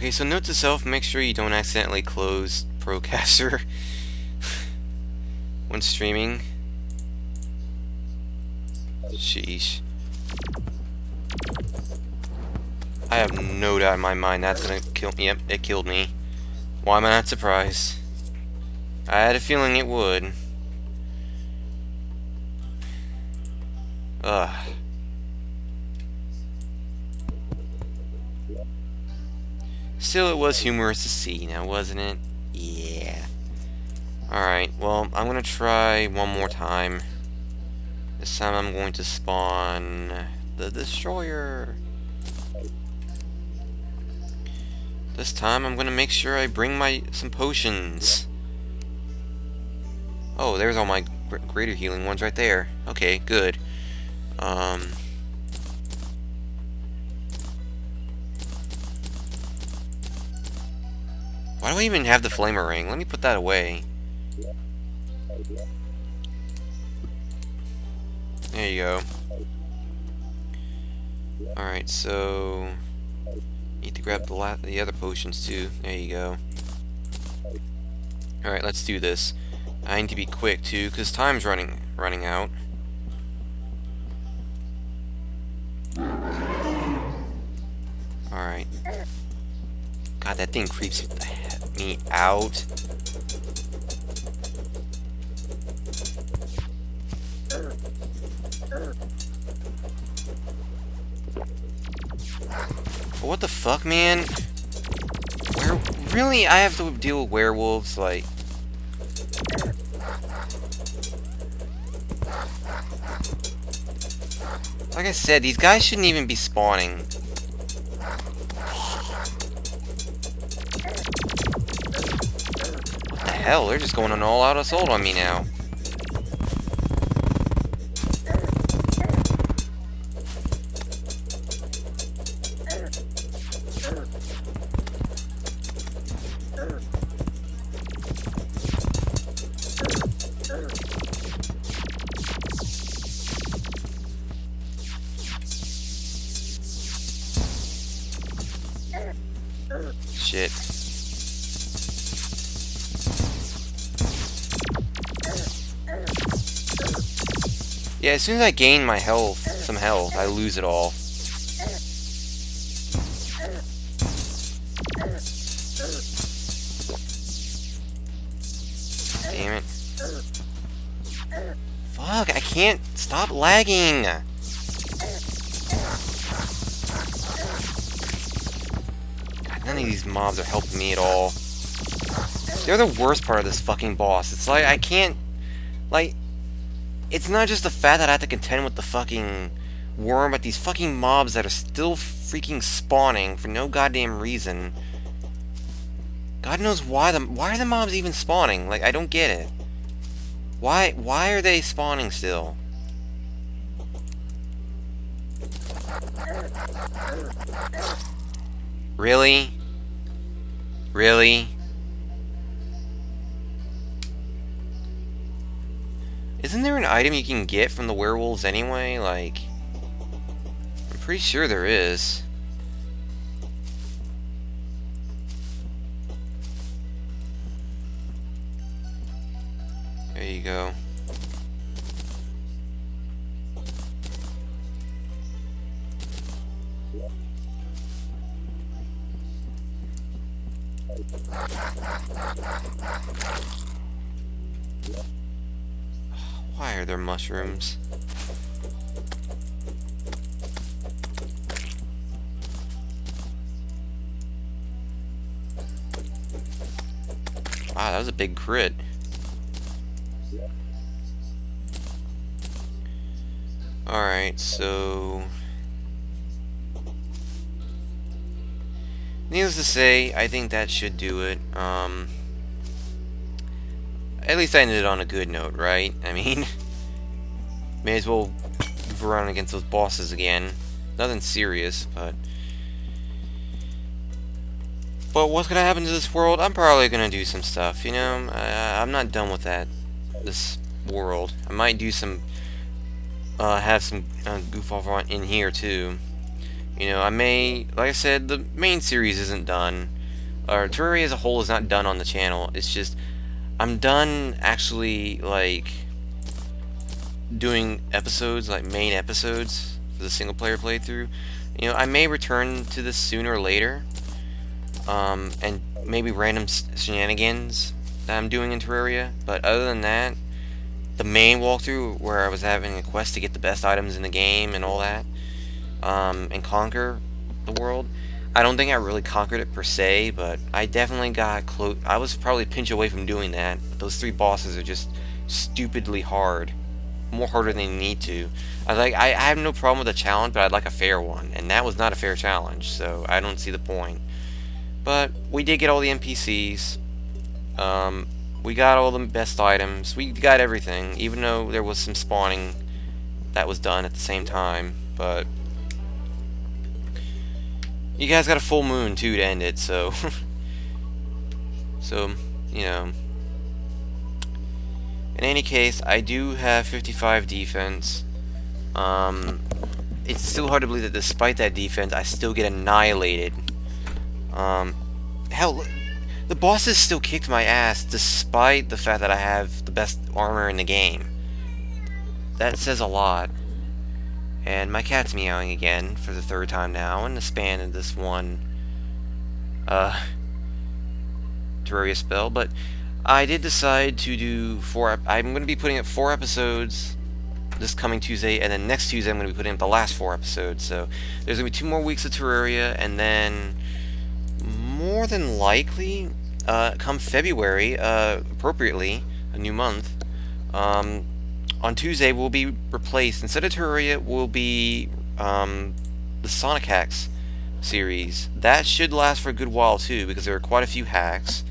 Okay, so note to self, make sure you don't accidentally close Procaster when streaming. Sheesh. I have no doubt in my mind that's gonna kill me. Yep, it killed me. Why am I not surprised? I had a feeling it would. Ugh. Still, it was humorous to see, now wasn't it? Yeah. Alright, well, I'm gonna try one more time. This time I'm going to spawn the destroyer. This time I'm gonna make sure I bring some potions. Oh, there's all my greater healing ones right there. Okay, good. Why do I even have the flamer ring? Let me put that away. There you go. Alright, so need to grab the other potions too. There you go. Alright, let's do this. I need to be quick too, because time's running out. Alright. God, that thing creeps me out. What the fuck, man? Really? I have to deal with werewolves, like... Like I said, these guys shouldn't even be spawning. What the hell? They're just going on all-out assault on me now. Shit. Yeah, as soon as I gain my some health, I lose it all. Damn it. Fuck, I can't stop lagging! God, none of these mobs are helping me at all. They're the worst part of this fucking boss. It's like, I can't... Like... It's not just the fact that I have to contend with the fucking worm, but these fucking mobs that are still freaking spawning for no goddamn reason. God knows why are the mobs even spawning? Like, I don't get it. Why are they spawning still? Really? Really? Isn't there an item you can get from the werewolves anyway? Like, I'm pretty sure there is. There you go. Why are there mushrooms? Wow, that was a big crit. Alright, so... Needless to say, I think that should do it. At least I ended on a good note, right? I mean, may as well move around against those bosses again. Nothing serious, but... But what's gonna happen to this world? I'm probably gonna do some stuff, you know? I'm not done with this world. I might do some... have some goof off in here, too. You know, I may, like I said, the main series isn't done. Or Terraria as a whole is not done on the channel. It's just, I'm done actually, like, doing episodes, like main episodes for the single player playthrough. You know, I may return to this sooner or later, and maybe random shenanigans that I'm doing in Terraria. But other than that, the main walkthrough where I was having a quest to get the best items in the game and all that, and conquer the world. I don't think I really conquered it per se, but I definitely got close. I was probably a pinch away from doing that. Those 3 bosses are just stupidly hard, more harder than they need to. I have no problem with a challenge, but I'd like a fair one, and that was not a fair challenge, so I don't see the point. But we did get all the NPCs. We got all the best items. We got everything, even though there was some spawning that was done at the same time. But you guys got a full moon too to end it, so so you know. In any case, I do have 55 defense. It's still hard to believe that despite that defense, I still get annihilated. Hell, the bosses still kicked my ass despite the fact that I have the best armor in the game. That says a lot. And my cat's meowing again for the 3rd time now in the span of this one Terraria spell. But I did decide to do 4. I'm going to be putting up 4 episodes this coming Tuesday, and then next Tuesday I'm going to be putting up the last 4 episodes. So there's going to be 2 more weeks of Terraria, and then more than likely, come February, appropriately, a new month, on Tuesday we'll be replaced. Instead of Terraria, will be the Sonic Hacks series. That should last for a good while too, because there are quite a few hacks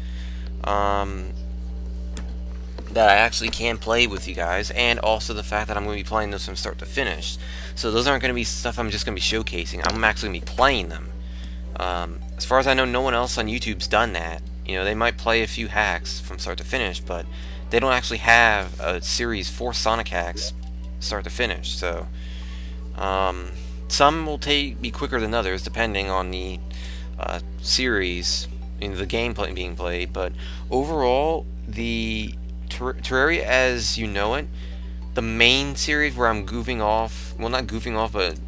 that I actually can play with you guys, and also the fact that I'm going to be playing those from start to finish. So those aren't going to be stuff I'm just going to be showcasing. I'm actually going to be playing them. As far as I know, no one else on YouTube's done that. You know, they might play a few hacks from start to finish, but they don't actually have a series for Sonic hacks start to finish. So some will be quicker than others depending on the series, the gameplay being played. But overall, the Terraria as you know it, the main series where I'm goofing off, well, not goofing off, but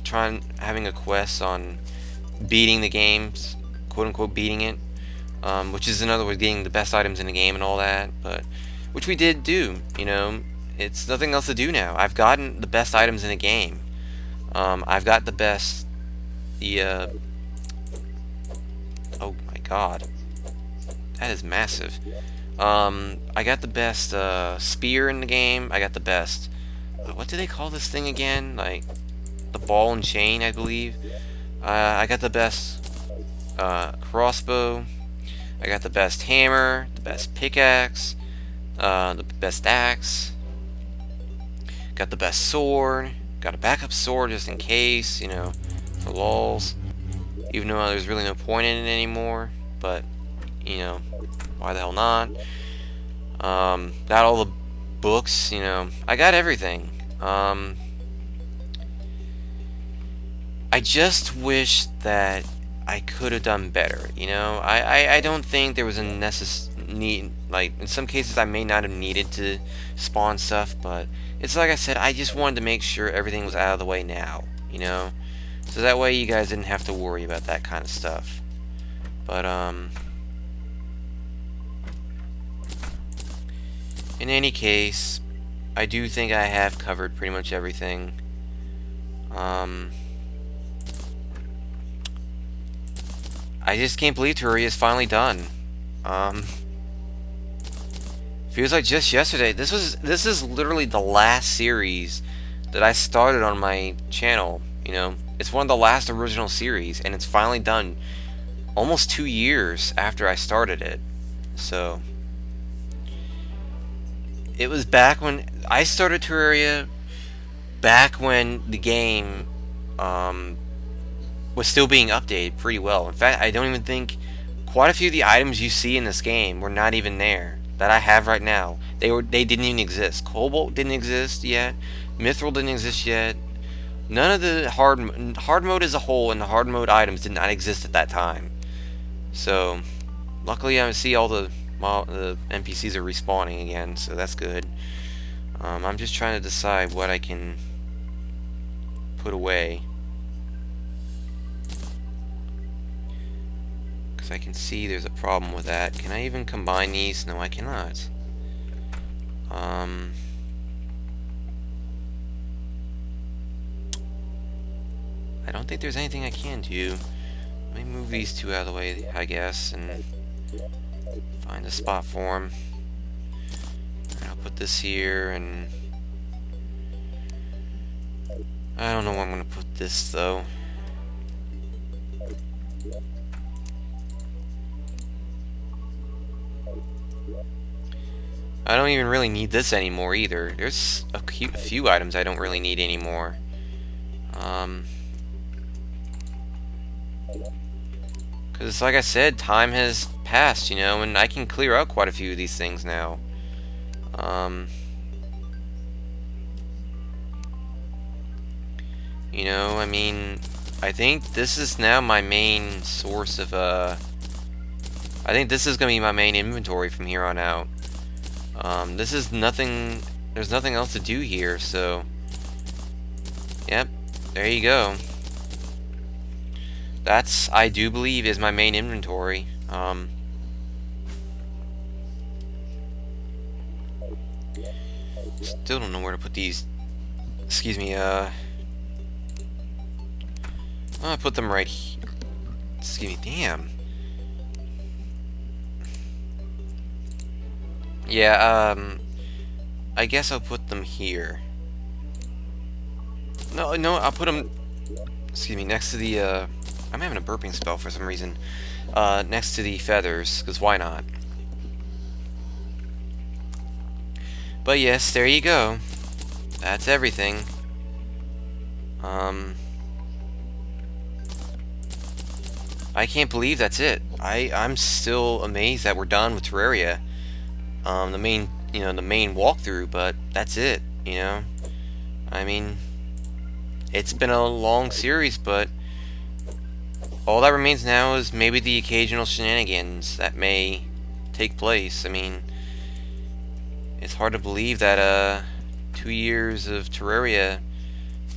having a quest on beating the games, quote unquote beating it, which is in other words getting the best items in the game and all that, but which we did do. You know, it's nothing else to do now. I've gotten the best items in the game. I've got the best, oh my god, that is massive. I got the best spear in the game. I got the best, what do they call this thing again? Like the ball and chain, I believe. I got the best crossbow. I got the best hammer, the best pickaxe, the best axe. Got the best sword. Got a backup sword just in case, you know, for lols. Even though there's really no point in it anymore, but you know, why the hell not? Got all the books, you know. I got everything. I just wish that I could have done better, you know. I don't think there was a need, like in some cases I may not have needed to spawn stuff, but it's like I said, I just wanted to make sure everything was out of the way now, you know, so that way you guys didn't have to worry about that kind of stuff. But in any case, I do think I have covered pretty much everything. I just can't believe Terraria is finally done. Feels like just yesterday. This is literally the last series that I started on my channel. You know, it's one of the last original series, and it's finally done. Almost 2 years after I started it. So it was back when I started Terraria. Back when the game was still being updated pretty well. In fact, I don't even think quite a few of the items you see in this game were not even there that I have right now. They didn't even exist. Cobalt didn't exist yet. Mithril didn't exist yet. None of the hard mode as a whole and the hard mode items did not exist at that time. So, luckily I see all the NPCs are respawning again, so that's good. I'm just trying to decide what I can put away. Because I can see there's a problem with that. Can I even combine these? No, I cannot. I don't think there's anything I can do. Let me move these two out of the way, I guess, and find a spot for them. And I'll put this here, and I don't know where I'm going to put this, though. I don't even really need this anymore, either. There's a few items I don't really need anymore. Because, like I said, time has passed, you know, and I can clear out quite a few of these things now. You know, I mean, I think this is now my main source of, I think this is going to be my main inventory from here on out. This is nothing, there's nothing else to do here, so, yep, there you go. That's, I do believe, is my main inventory. Still don't know where to put these. Excuse me, I'll put them right here. Excuse me, damn. Yeah, I guess I'll put them here. No, I'll put them, excuse me, next to the, I'm having a burping spell for some reason. Next to the feathers, because why not? But yes, there you go. That's everything. I can't believe that's it. I'm still amazed that we're done with Terraria. The main walkthrough, but that's it, you know? I mean, it's been a long series, but all that remains now is maybe the occasional shenanigans that may take place. I mean, it's hard to believe that 2 years of Terraria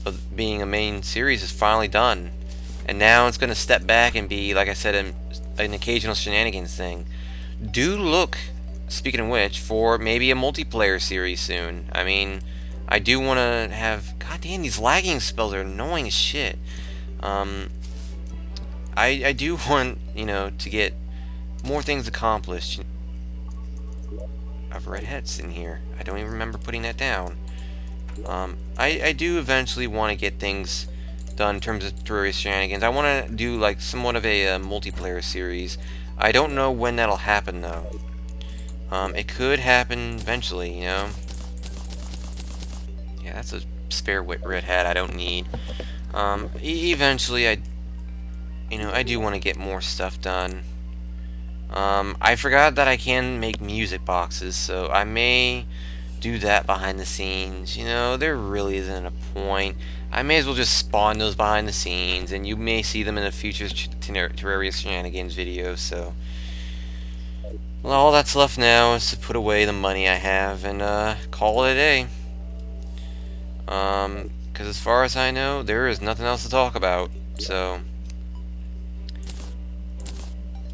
of being a main series is finally done, and now it's going to step back and be, like I said, an occasional shenanigans thing. Do look, speaking of which, for maybe a multiplayer series soon. I mean, I do want to have, god damn, these lagging spells are annoying as shit. I do want, you know, to get more things accomplished. I've red heads in here. I don't even remember putting that down. I do eventually want to get things done in terms of Terraria shenanigans. I want to do like somewhat of a multiplayer series. I don't know when that'll happen though. It could happen eventually, you know. Yeah, that's a spare red hat I don't need. Eventually, I do want to get more stuff done. I forgot that I can make music boxes, so I may do that behind the scenes. You know, there really isn't a point. I may as well just spawn those behind the scenes, and you may see them in a future Terraria shenanigans video, so... Well, all that's left now is to put away the money I have and call it a day. Because as far as I know, there is nothing else to talk about, so...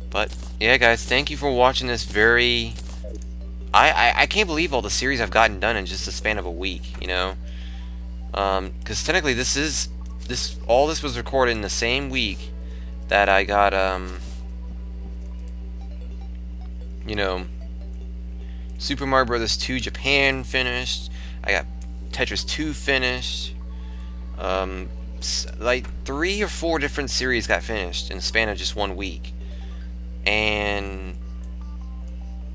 But, yeah guys, thank you for watching this very... I can't believe all the series I've gotten done in just the span of a week, you know? Because technically all this was recorded in the same week that I got, you know, Super Mario Bros. 2 Japan finished, I got Tetris 2 finished, like 3 or 4 different series got finished in the span of just 1 week. And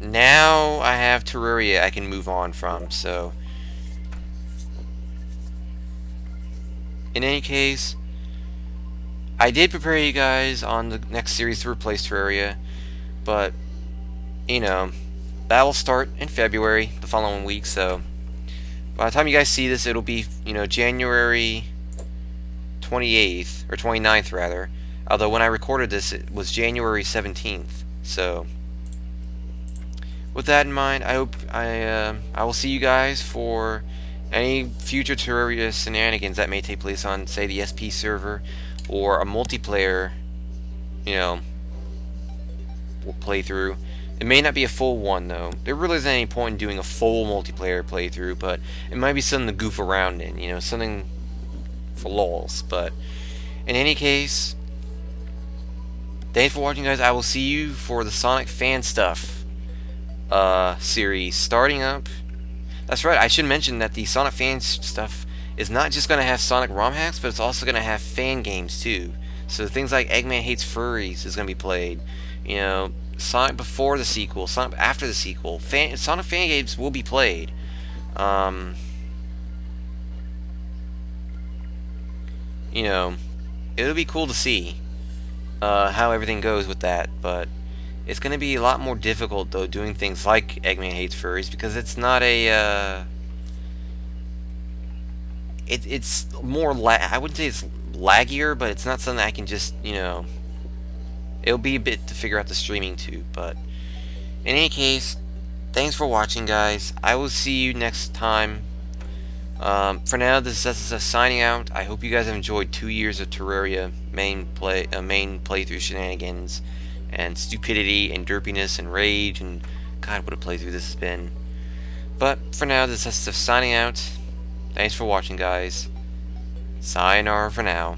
now I have Terraria I can move on from, so in any case, I did prepare you guys on the next series to replace Terraria, but you know, that will start in February, the following week, so by the time you guys see this, it'll be, you know, January 28th, or 29th rather. Although when I recorded this, it was January 17th. So, with that in mind, I hope I will see you guys for any future Terraria shenanigans that may take place on, say, the SP server, or a multiplayer, you know, playthrough. It may not be a full one, though. There really isn't any point in doing a full multiplayer playthrough, but it might be something to goof around in, you know, something for lols. But in any case, thanks for watching, guys. I will see you for the Sonic Fan Stuff series starting up. That's right, I should mention that the Sonic Fan Stuff is not just going to have Sonic ROM hacks, but it's also going to have fan games, too. So things like Eggman Hates Furries is going to be played. You know, Sonic before the sequel, Sonic after the sequel. Sonic fan games will be played. You know, it'll be cool to see how everything goes with that, but it's going to be a lot more difficult, though, doing things like Eggman Hates Furries, because it's not a, it's more, I wouldn't say it's laggier, but it's not something I can just, you know, it'll be a bit to figure out the streaming too. But in any case, thanks for watching, guys. I will see you next time. For now, this is SSS signing out. I hope you guys have enjoyed 2 years of Terraria main playthrough shenanigans and stupidity and derpiness and rage, and God, what a playthrough this has been. But for now, this is SSS signing out. Thanks for watching, guys. Sayonara for now.